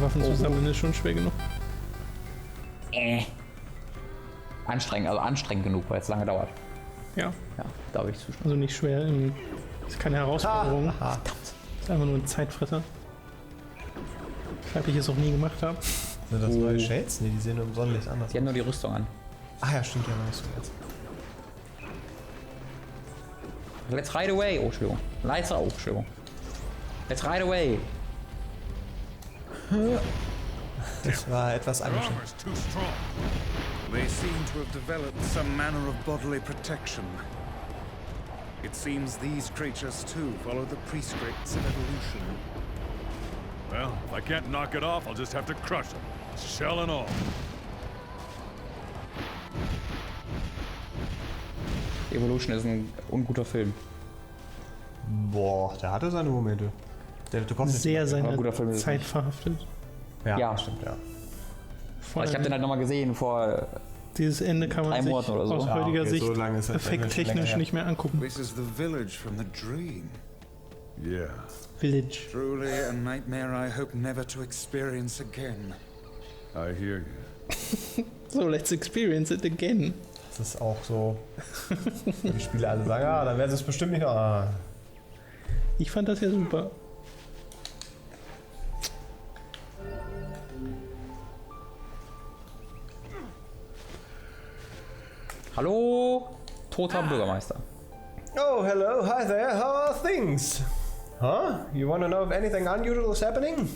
Waffen zu sammeln ist schon schwer genug. Anstrengend genug, weil es lange dauert. Ja. Ja, da habe ich zustimmen. Also nicht schwer, irgendwie. Ist keine Herausforderung. Ist einfach nur ein Zeitfresser. Weshalb ich es auch nie gemacht habe. Sind das neue Shades? Ne, die sehen im Sonnenlicht anders. Die haben nur die Rüstung an. Ah ja, stimmt, die haben Rüstung jetzt. Let's ride away. Oh, Entschuldigung. Entschuldigung. Let's ride away. Das war etwas angeschnitten. They seem to have developed some manner of bodily protection. It seems these creatures too follow the prescripts of evolution. Well, if I can't knock it off, I'll just have to crush them, shell and all. Evolution ist ein unguter Film. Boah, der hatte seine Momente. Du kommst Sehr seine guter Film ist Zeit verhaftet. Ja. Stimmt, ja. Aber ich habe den halt nochmal gesehen vor... Dieses Ende kann man 3 sich Monaten oder so. aus heutiger Sicht so lange ist das effekttechnisch nicht mehr angucken. This is the village from the dream. Yeah. Village. Truly a nightmare I hope never to experience again. I hear you. So, let's experience it again. Das ist auch so, wenn die Spiele alle sagen, dann werden sie es bestimmt nicht noch. Ich fand das ja super. Hallo, toter Bürgermeister. Oh, hello, hi there, how are things? Huh? You want to know if anything unusual is happening?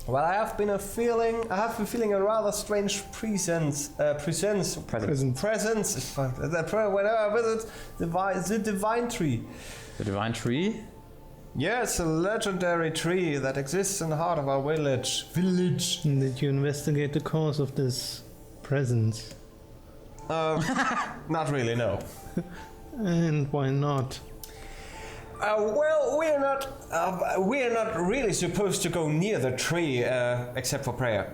Well, I have been feeling a rather strange presence. Whenever I visit the divine tree. The Divine Tree? Yeah, it's a legendary tree that exists in the heart of our village. Did you investigate the cause of this presence? Not really, no. And why not? Well, we're not really supposed to go near the tree, except for prayer.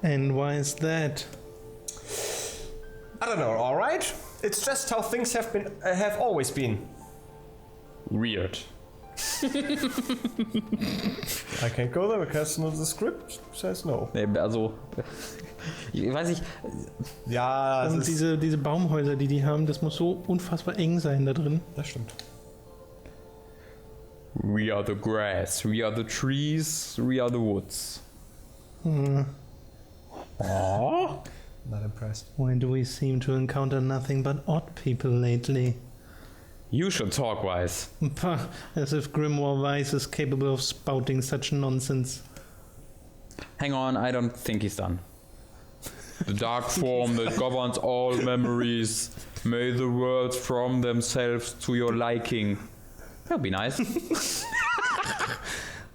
And why is that? I don't know. All right, it's just how things have always been. Weird. I can't go there because the script says no. Nee, also... Ich weiß nicht... Ja, Und diese Baumhäuser, die haben, das muss so unfassbar eng sein da drin. Das stimmt. We are the grass, we are the trees, we are the woods. Oh? Not impressed. Why do we seem to encounter nothing but odd people lately? You should talk, Wise. Pah, as if Grimoire Weiss is capable of spouting such nonsense. Hang on, I don't think he's done. The dark form that governs all memories. May the worlds form themselves to your liking. That'd be nice.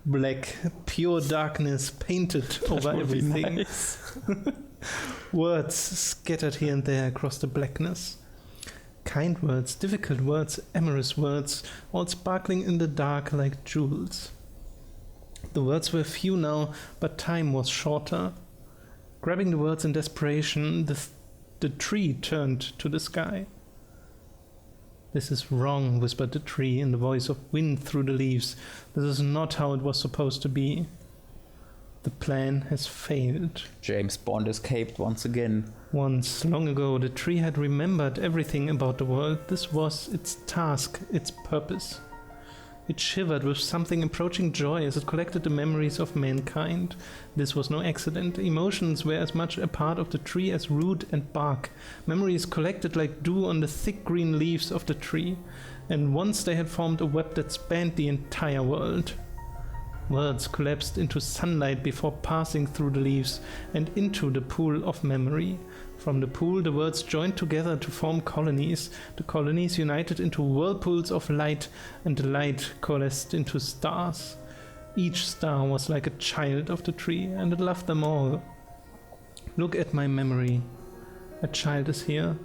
Black, pure darkness painted over everything. Nice. Words scattered here and there across the blackness. Kind words, difficult words, amorous words, all sparkling in the dark like jewels. The words were few now, but time was shorter. Grabbing the words in desperation, the tree turned to the sky. This is wrong, whispered the tree in the voice of wind through the leaves. This is not how it was supposed to be. The plan has failed. James Bond escaped once again. Once, long ago, the tree had remembered everything about the world. This was its task, its purpose. It shivered with something approaching joy as it collected the memories of mankind. This was no accident. Emotions were as much a part of the tree as root and bark. Memories collected like dew on the thick green leaves of the tree. And once they had formed a web that spanned the entire world. Words collapsed into sunlight before passing through the leaves and into the pool of memory. From the pool, the words joined together to form colonies. The colonies united into whirlpools of light, and the light coalesced into stars. Each star was like a child of the tree, and it loved them all. Look at my memory. A child is here,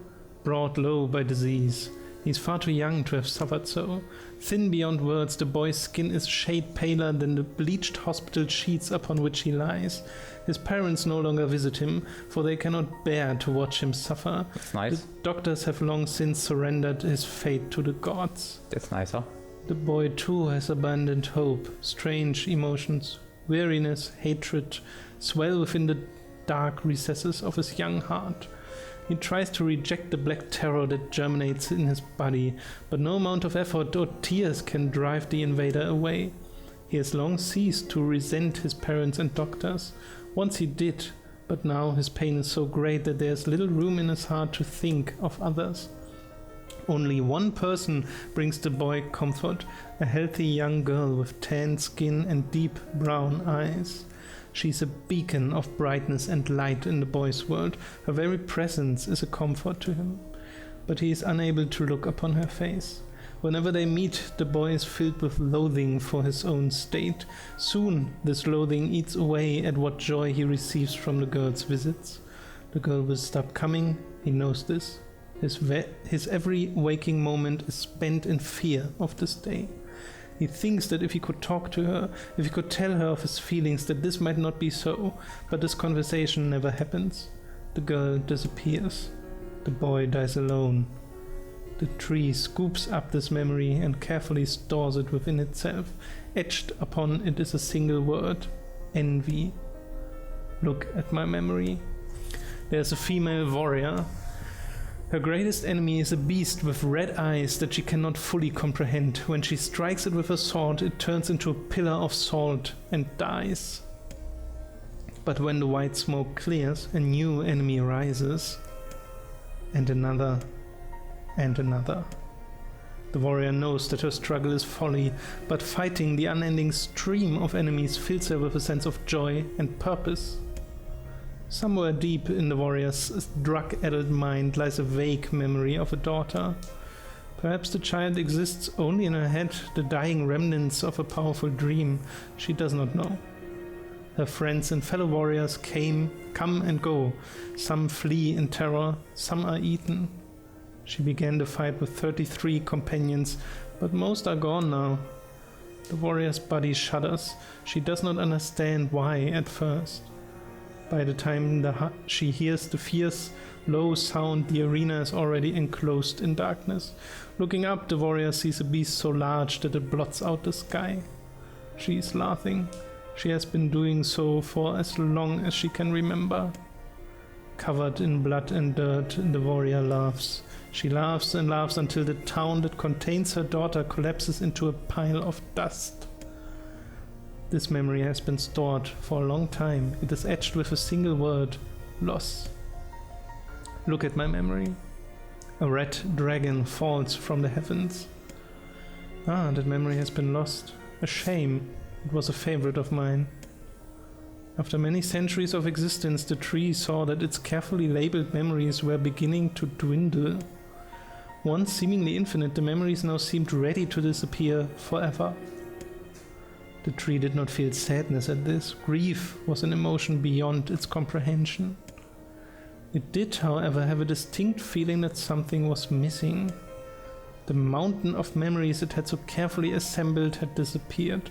brought low by disease. He's far too young to have suffered so. Thin beyond words, the boy's skin is shade paler than the bleached hospital sheets upon which he lies. His parents no longer visit him, for they cannot bear to watch him suffer. That's nice. The doctors have long since surrendered his fate to the gods. That's nicer. The boy too has abandoned hope. Strange emotions, weariness, hatred swell within the dark recesses of his young heart. He tries to reject the black terror that germinates in his body, but no amount of effort or tears can drive the invader away. He has long ceased to resent his parents and doctors. Once he did, but now his pain is so great that there is little room in his heart to think of others. Only one person brings the boy comfort, a healthy young girl with tan skin and deep brown eyes. She's a beacon of brightness and light in the boy's world. Her very presence is a comfort to him, but he is unable to look upon her face. Whenever they meet, the boy is filled with loathing for his own state. Soon, this loathing eats away at what joy he receives from the girl's visits. The girl will stop coming, he knows this. His every waking moment is spent in fear of this day. He thinks that if he could talk to her, if he could tell her of his feelings, that this might not be so, but this conversation never happens. The girl disappears. The boy dies alone. The tree scoops up this memory and carefully stores it within itself. Etched upon it is a single word: envy. Look at my memory. There's a female warrior. Her greatest enemy is a beast with red eyes that she cannot fully comprehend. When she strikes it with a sword, it turns into a pillar of salt and dies. But when the white smoke clears, a new enemy rises, and another, and another. The warrior knows that her struggle is folly, but fighting the unending stream of enemies fills her with a sense of joy and purpose. Somewhere deep in the warrior's drug-addled mind lies a vague memory of a daughter. Perhaps the child exists only in her head, the dying remnants of a powerful dream. She does not know. Her friends and fellow warriors come and go. Some flee in terror, some are eaten. She began the fight with 33 companions, but most are gone now. The warrior's body shudders. She does not understand why at first. By the time she hears the fierce, low sound, the arena is already enclosed in darkness. Looking up, the warrior sees a beast so large that it blots out the sky. She is laughing. She has been doing so for as long as she can remember. Covered in blood and dirt, the warrior laughs. She laughs and laughs until the town that contains her daughter collapses into a pile of dust. This memory has been stored for a long time. It is etched with a single word: loss. Look at my memory. A red dragon falls from the heavens. That memory has been lost. A shame. It was a favorite of mine. After many centuries of existence, the tree saw that its carefully labeled memories were beginning to dwindle. Once seemingly infinite, the memories now seemed ready to disappear forever. The tree did not feel sadness at this. Grief was an emotion beyond its comprehension. It did, however, have a distinct feeling that something was missing. The mountain of memories it had so carefully assembled had disappeared.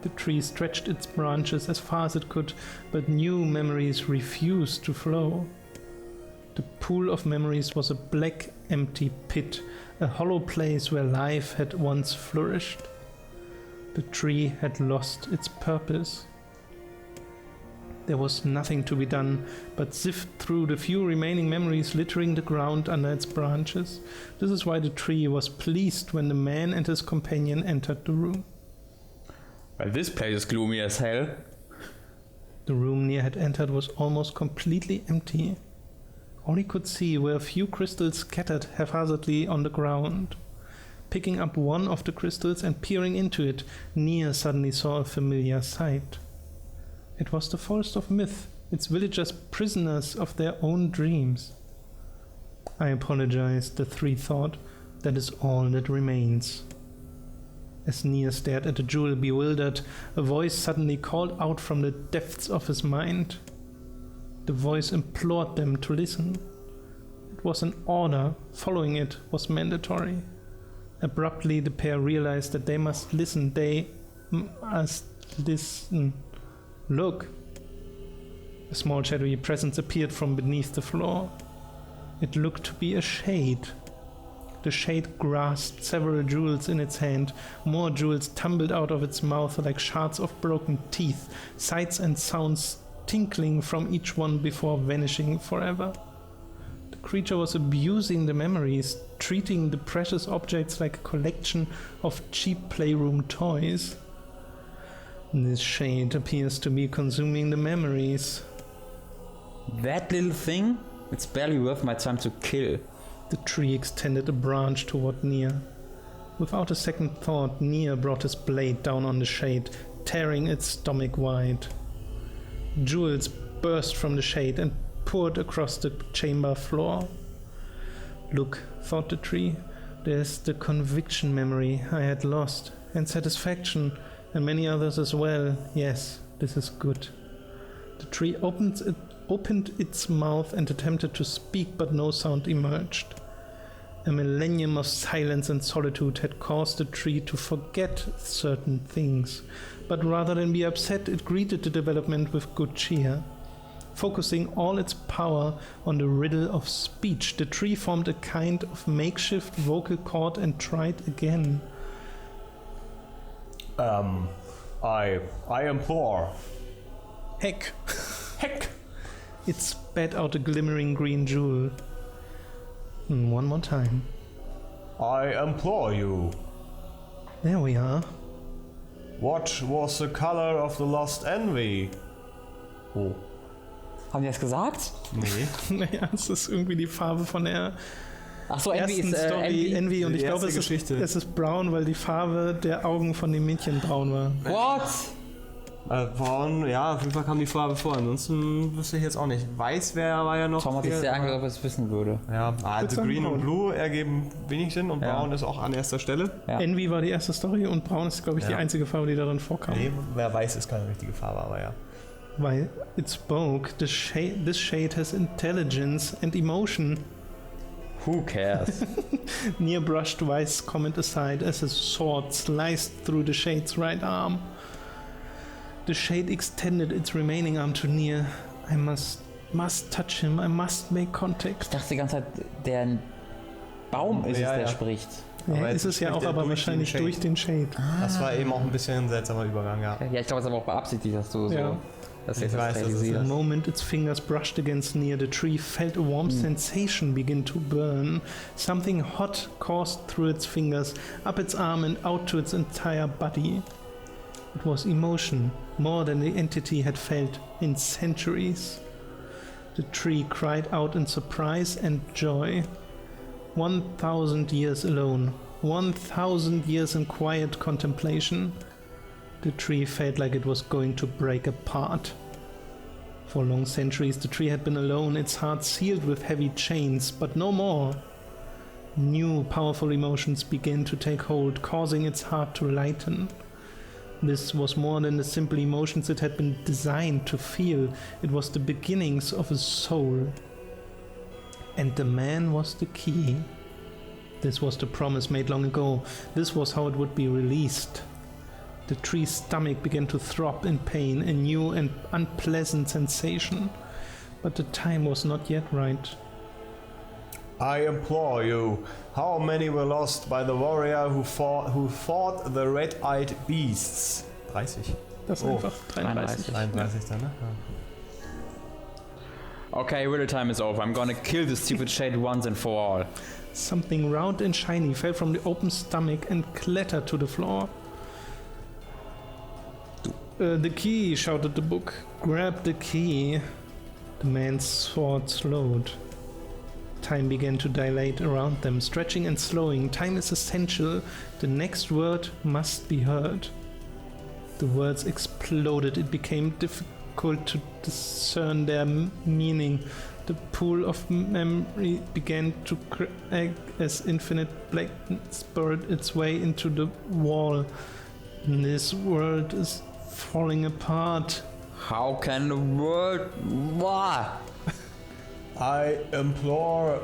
The tree stretched its branches as far as it could, but new memories refused to flow. The pool of memories was a black, empty pit, a hollow place where life had once flourished. The tree had lost its purpose. There was nothing to be done but sift through the few remaining memories littering the ground under its branches. This is why the tree was pleased when the man and his companion entered the room. Well, this place is gloomy as hell. The room Nier had entered was almost completely empty. All he could see were a few crystals scattered haphazardly on the ground. Picking up one of the crystals and peering into it, Nier suddenly saw a familiar sight. It was the forest of myth, its villagers prisoners of their own dreams. I apologize, the three thought. That is all that remains. As Nier stared at the jewel bewildered, a voice suddenly called out from the depths of his mind. The voice implored them to listen. It was an order. Following it was mandatory. Abruptly, the pair realized that they must listen. They must listen. Look! A small shadowy presence appeared from beneath the floor. It looked to be a shade. The shade grasped several jewels in its hand. More jewels tumbled out of its mouth like shards of broken teeth, sights and sounds tinkling from each one before vanishing forever. The creature was abusing the memories, treating the precious objects like a collection of cheap playroom toys. This shade appears to be consuming the memories. That little thing? It's barely worth my time to kill. The tree extended a branch toward Nier. Without a second thought, Nier brought his blade down on the shade, tearing its stomach wide. Jewels burst from the shade and poured across the chamber floor. Look, thought the tree, there's the conviction memory I had lost, and satisfaction, and many others as well. Yes, this is good. The tree opened its mouth and attempted to speak, but no sound emerged. A millennium of silence and solitude had caused the tree to forget certain things, but rather than be upset, it greeted the development with good cheer. Focusing all its power on the riddle of speech, the tree formed a kind of makeshift vocal cord and tried again. I implore. Heck! Heck! It spat out a glimmering green jewel. One more time. I implore you. There we are. What was the color of the lost envy? Oh. Haben die das gesagt? Nee. Naja, es ist irgendwie die Farbe von der Achso, Envy ersten ist Story. Envy. Und Die ich glaube, erste es Geschichte. ist braun, weil die Farbe der Augen von dem Mädchen braun war. What? Braun, ja, auf jeden Fall kam die Farbe vor. Ansonsten wüsste ich jetzt auch nicht. Weiß war ja noch. Tom hat sich sehr angehört, ob er es wissen würde. Ja, also sagen Green braun. und Blue ergeben wenig Sinn und Ja. Braun ist auch an erster Stelle. Ja. Envy war die erste Story und braun ist, glaube ich, die Ja. einzige Farbe, die darin vorkam. Nee, wer weiß, ist keine richtige Farbe, aber ja. Weil it spoke, this shade has intelligence and emotion. Who cares? Nier brushed Weiss' comment aside as his sword sliced through the shade's right arm. The shade extended its remaining arm to Nier. I must touch him, I must make Ich contact. dachte die ganze Zeit, der Baum ist Ja, es, der ja. spricht. Ja, Aber ist jetzt es ja spricht auch, er aber durch wahrscheinlich den Shade. durch den Shade. Das war eben auch ein bisschen ein seltsamer Übergang, ja. Ja, ich glaube, es ist aber auch beabsichtigt, dass du Ja. so. Dass Ich jetzt das weiß, dass es The realisiert. moment its fingers brushed against Nier, the tree felt a warm sensation begin to burn. Something hot coursed through its fingers, up its arm and out to its entire body. It was emotion, more than the entity had felt in centuries. The tree cried out in surprise and joy. 1,000 years alone, 1,000 years in quiet contemplation. The tree felt like it was going to break apart. For long centuries the tree had been alone, its heart sealed with heavy chains, but no more. New powerful emotions began to take hold, causing its heart to lighten. This was more than the simple emotions it had been designed to feel. It was the beginnings of a soul. And the man was the key. This was the promise made long ago. This was how it would be released. The tree's stomach began to throb in pain, a new and unpleasant sensation. But the time was not yet right. I implore you, how many were lost by the warrior who fought the red-eyed beasts? 30. Das ist Oh. einfach 33. 33 dann, ne? Okay, riddle time is over. I'm gonna kill this stupid shade once and for all. Something round and shiny fell from the open stomach and clattered to the floor. The key, shouted the book. Grab the key. The man's sword slowed. Time began to dilate around them, stretching and slowing. Time is essential. The next word must be heard. The words exploded. It became difficult to discern their meaning. The pool of memory began to crack as infinite blackness burrowed its way into the wall. This world is falling apart. How can the world... Why? I implore,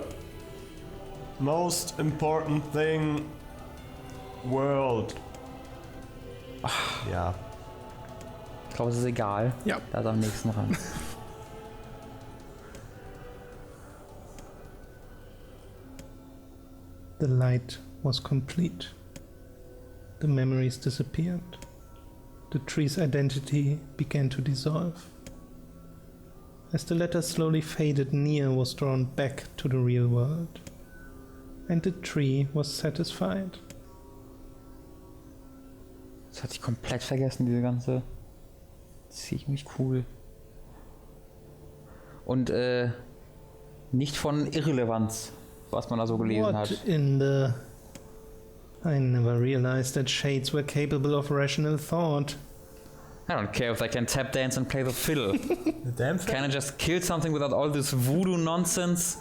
most important thing, world. Ja. Ich glaube, es ist egal. Ja. Da ist am nächsten ran. The light was complete. The memories disappeared. The tree's identity began to dissolve. As the latter slowly faded, Nier was drawn back to the real world. And the tree was satisfied. Das hatte ich komplett vergessen, diese ganze... Ziemlich cool. Und nicht von Irrelevanz, was man da so gelesen hat. What in the... I never realized that shades were capable of rational thought. I don't care if they can tap dance and play the fiddle. The damn thing? Can I just kill something without all this voodoo nonsense?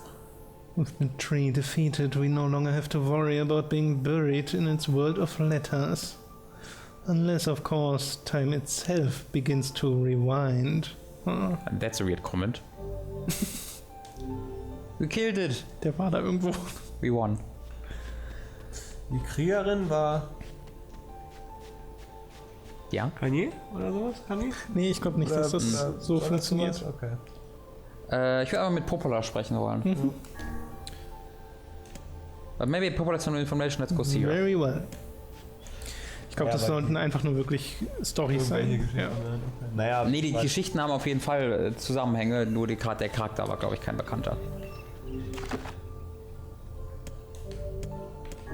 With the tree defeated, we no longer have to worry about being buried in its world of letters. Unless, of course, time itself begins to rewind. Huh. That's a weird comment. We killed it. Der war da irgendwo. We won. Die Kriegerin war... Ja? Kanye oder sowas? Kanye? Nee, ich glaube nicht, dass das so funktioniert. Okay. Ich würde aber mit Popola sprechen wollen. But maybe Popola has some information, let's go see her. Very well. Ich glaube, Ja, das aber sollten einfach nur wirklich Storys Irgendwelche sein. Geschichten, Ja. ne? Okay. Naja, Nee, die Geschichten haben auf jeden Fall Zusammenhänge, nur der Charakter war, glaube ich, kein Bekannter.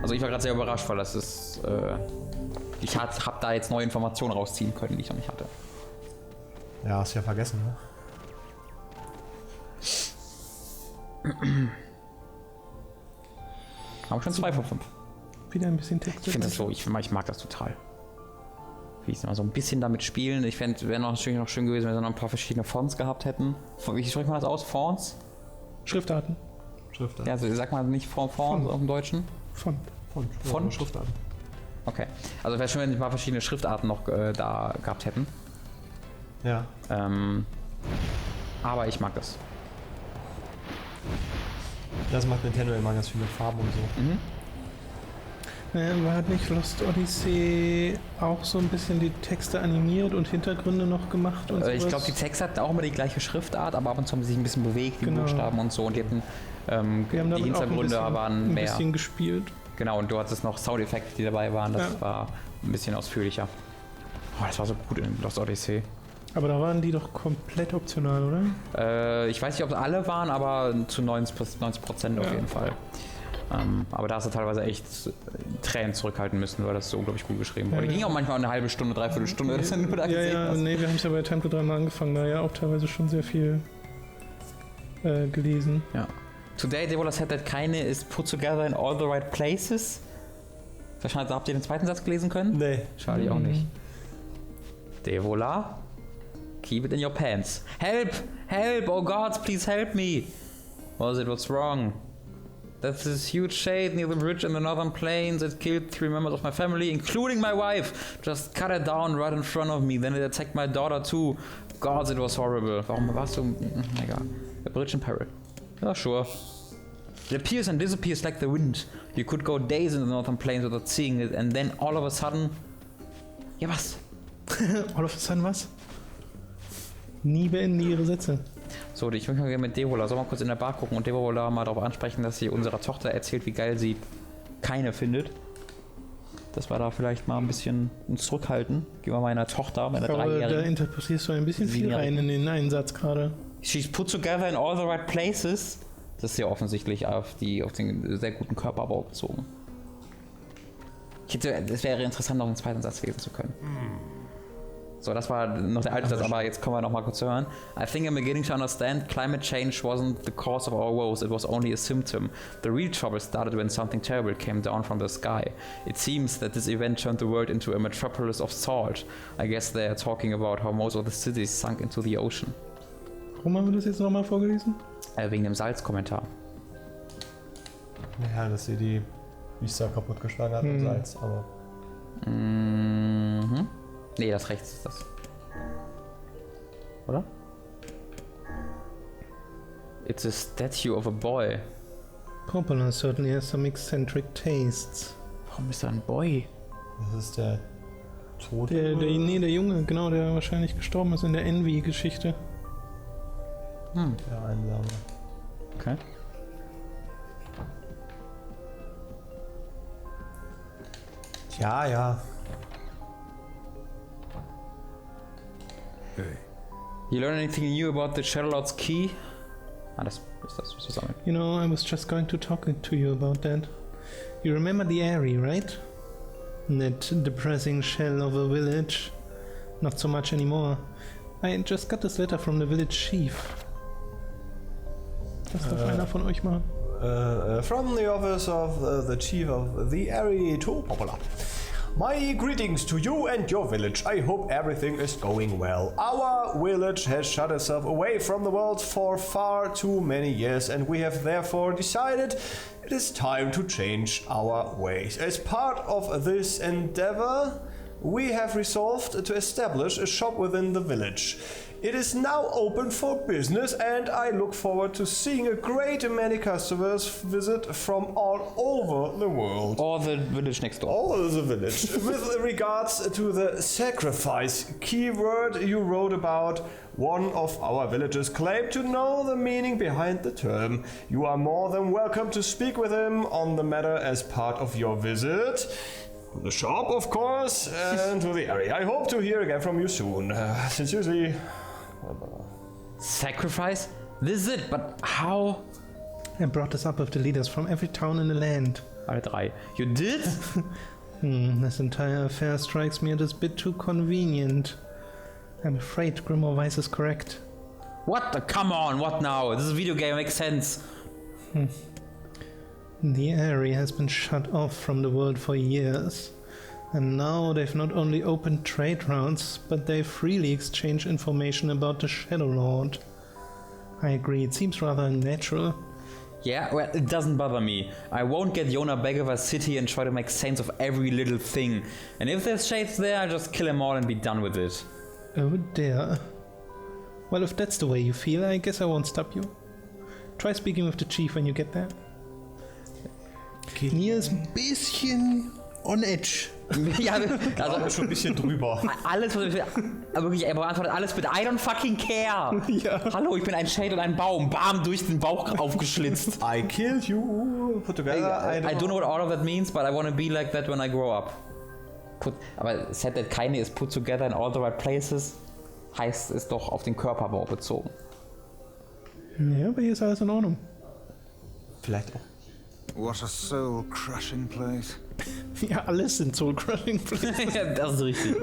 Also ich war gerade sehr überrascht, weil das ist... ich hab da jetzt neue Informationen rausziehen können, die ich noch nicht hatte. Ja, hast ja vergessen, ne? Aber schon 2 von 5. Wieder ein bisschen Text. Ich finde das so, ich mag das total. Wie ich mal so ein bisschen damit spielen. Ich fände, wäre natürlich noch schön gewesen, wenn sie noch ein paar verschiedene Fonts gehabt hätten. Wie spricht man das aus? Fonts? Schriftarten. Schriftarten. Ja, also sag mal nicht Fonts auf dem Deutschen. Font. Font? Schriftarten. Okay. Also wäre schön, wenn sie ein paar verschiedene Schriftarten noch da gehabt hätten. Ja. Aber ich mag das. Das macht Nintendo immer ganz viel mit Farben und so. Mhm. War hat nicht Lost Odyssey auch so ein bisschen die Texte animiert und Hintergründe noch gemacht und Ich sowas? glaube, die Texte hatten auch immer die gleiche Schriftart, aber ab und zu haben sie sich ein bisschen bewegt, die Genau. Buchstaben und so. Und die hatten Wir haben die damit Hintergründe auch ein waren mehr. bisschen gespielt. Genau, und du hattest noch Soundeffekte, die dabei waren. Das Ja. war ein bisschen ausführlicher. Oh, das war so gut in Lost Odyssey. Aber da waren die doch komplett optional, oder? Ich weiß nicht, ob es alle waren, aber zu 90% auf Ja. jeden Fall. Aber da hast du teilweise echt Tränen zurückhalten müssen, weil das so unglaublich gut geschrieben wurde. Ja. Ging auch manchmal eine halbe Stunde, dreiviertel Stunde, dass du nur da gesehen Ja, hast. nee, wir haben es ja bei TimeToDrei mal angefangen, da ja auch teilweise schon sehr viel gelesen. Ja. Today Devola said that keine is put together in all the right places. Wahrscheinlich habt ihr den zweiten Satz gelesen können? Nee. Schade, ich auch nicht. Devola, keep it in your pants. Help! Help! Oh God, please help me! Was it? What's wrong? That's this huge shade near the bridge in the northern plains. It killed 3 members of my family, including my wife. Just cut it down right in front of me. Then it attacked my daughter too. God, it was horrible. Warum warst du... Egal. A bridge in peril. Yeah, sure. It appears and disappears like the wind. You could go days in the northern plains without seeing it, and then all of a sudden... Ja, was? All of a sudden was? Nie beenden die ihre Sätze. So, ich möchte mal gerne mit Devola, soll mal kurz in der Bar gucken und Devola mal darauf ansprechen, dass sie unserer Tochter erzählt, wie geil sie keine findet. Dass wir da vielleicht mal ein bisschen uns zurückhalten. Gehen wir meiner Tochter, meiner Ich glaube, da 3-Jährigen. interpretierst du ein bisschen viel rein in den einen Satz gerade. She's put together in all the right places. Das ist ja offensichtlich auf den sehr guten Körperbau bezogen. Es wäre interessant, noch einen zweiten Satz lesen zu können. So, das war noch der alte Satz, aber jetzt kommen wir noch mal kurz zu hören. I think I'm beginning to understand climate change wasn't the cause of our woes, it was only a symptom. The real trouble started when something terrible came down from the sky. It seems that this event turned the world into a metropolis of salt. I guess they're talking about how most of the cities sunk into the ocean. Warum haben wir das jetzt nochmal vorgelesen? Wegen dem Salzkommentar. Ja, dass sie die Biester kaputtgeschlagen hat mit Salz, aber... Mhm. Nee, das rechts ist das. Oder? It's a statue of a boy. Coppola certainly has some eccentric tastes. Warum ist da ein Boy? Das ist der Tote. Der Junge, genau, der wahrscheinlich gestorben ist in der Envy-Geschichte. Der Einsame. Okay. Ja, ja. Hey. You learn anything new about the Shadowlord's key? Ah, das ist das zusammen. You know, I was just going to talk to you about that. You remember the Airy, right? That depressing shell of a village. Not so much anymore. I just got this letter from the village chief. Das darf einer von euch machen. From the office of the chief of the area to Popular. My greetings to you and your village. I hope everything is going well. Our village has shut itself away from the world for far too many years, and we have therefore decided it is time to change our ways. As part of this endeavor, we have resolved to establish a shop within the village. It is now open for business, and I look forward to seeing a great many customers visit from all over the world. Or the village next door. All the village. With regards to the sacrifice keyword you wrote about, one of our villagers claimed to know the meaning behind the term. You are more than welcome to speak with him on the matter as part of your visit. To the shop, of course, and to the area. I hope to hear again from you soon. Sincerely. Sacrifice? This is it, but how? I brought this up with the leaders from every town in the land. Drei. You did? This entire affair strikes me as a bit too convenient. I'm afraid Grimoire Weiss is correct. What? Come on, what now? This is a video game, makes sense. The area has been shut off from the world for years. And now they've not only opened trade routes, but they freely exchange information about the Shadow Lord. I agree, it seems rather unnatural. Yeah, well, it doesn't bother me. I won't get Yona back of a city and try to make sense of every little thing. And if there's shades there, I'll just kill them all and be done with it. Oh dear. Well, if that's the way you feel, I guess I won't stop you. Try speaking with the chief when you get there. Nier ist ein bisschen on edge. Ja, also Schon ein bisschen drüber. alles, was ich wirklich, er beantwortet alles mit I don't fucking care. Ja. Hallo, ich bin ein Shade und ein Baum. Bam, durch den Bauch aufgeschlitzt. I killed you. Put together. I don't know what all of that means, but I want to be like that when I grow up. Aber said that keine is put together in all the right places, heißt es doch auf den Körperbau bezogen. Ja, aber hier ist alles in Ordnung. Vielleicht auch. What a soul-crushing place. Ja, alles sind Soul-Crushing. Ja, das ist richtig.